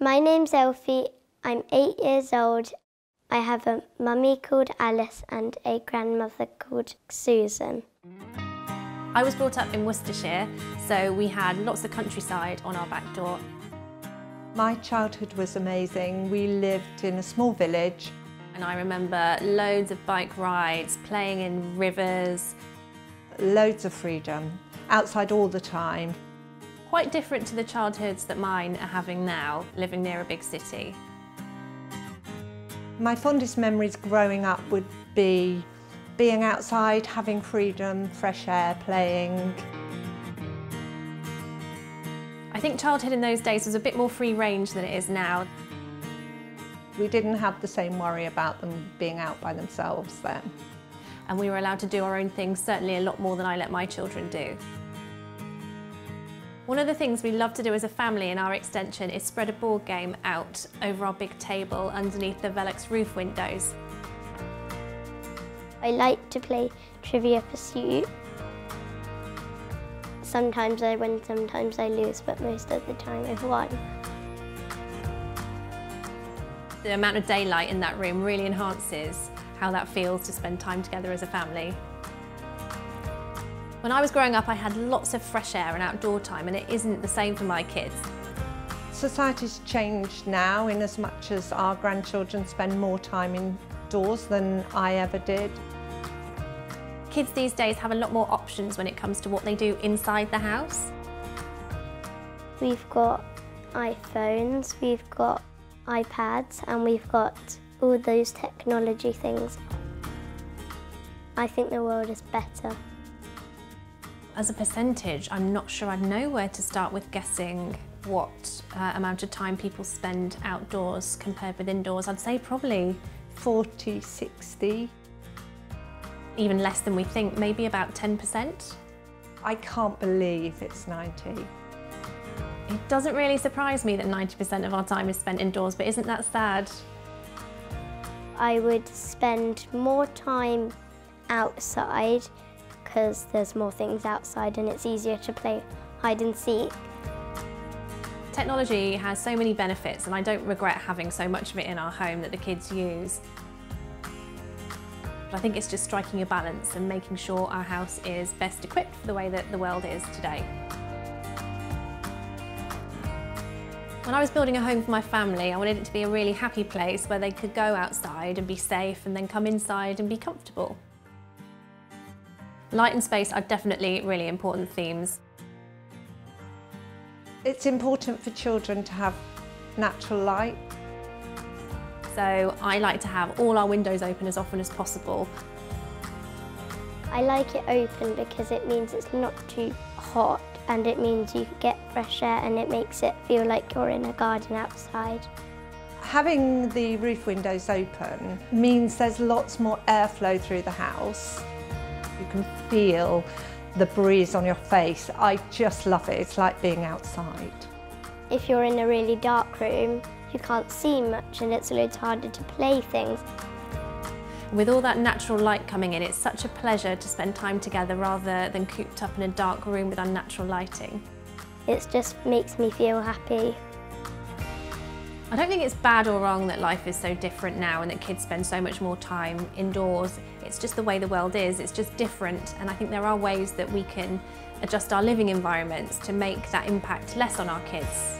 My name's Elfie. I'm 8 years old. I have a mummy called Alice and a grandmother called Susan. I was brought up in Worcestershire, so we had lots of countryside on our back door. My childhood was amazing. We lived in a small village. And I remember loads of bike rides, playing in rivers. Loads of freedom, outside all the time. Quite different to the childhoods that mine are having now, living near a big city. My fondest memories growing up would be being outside, having freedom, fresh air, playing. I think childhood in those days was a bit more free range than it is now. We didn't have the same worry about them being out by themselves then. And we were allowed to do our own things, certainly a lot more than I let my children do. One of the things we love to do as a family in our extension is spread a board game out over our big table underneath the Velux roof windows. I like to play Trivia Pursuit. Sometimes I win, sometimes I lose, but most of the time I've won. The amount of daylight in that room really enhances how that feels to spend time together as a family. When I was growing up, I had lots of fresh air and outdoor time, and it isn't the same for my kids. Society's changed now in as much as our grandchildren spend more time indoors than I ever did. Kids these days have a lot more options when it comes to what they do inside the house. We've got iPhones, we've got iPads, and we've got all those technology things. I think the world is better. As a percentage, I'm not sure I'd know where to start with guessing what amount of time people spend outdoors compared with indoors. I'd say probably 40, 60. Even less than we think, maybe about 10%. I can't believe it's 90. It doesn't really surprise me that 90% of our time is spent indoors, but isn't that sad? I would spend more time outside because there's more things outside and it's easier to play hide and seek. Technology has so many benefits, and I don't regret having so much of it in our home that the kids use. But I think it's just striking a balance and making sure our house is best equipped for the way that the world is today. When I was building a home for my family, I wanted it to be a really happy place where they could go outside and be safe and then come inside and be comfortable. Light and space are definitely really important themes. It's important for children to have natural light. So I like to have all our windows open as often as possible. I like it open because it means it's not too hot, and it means you get fresh air, and it makes it feel like you're in a garden outside. Having the roof windows open means there's lots more airflow through the house. You can feel the breeze on your face. I just love it. It's like being outside. If you're in a really dark room, you can't see much and it's loads harder to play things. With all that natural light coming in, it's such a pleasure to spend time together rather than cooped up in a dark room with unnatural lighting. It just makes me feel happy. I don't think it's bad or wrong that life is so different now and that kids spend so much more time indoors. It's just the way the world is, it's just different, and I think there are ways that we can adjust our living environments to make that impact less on our kids.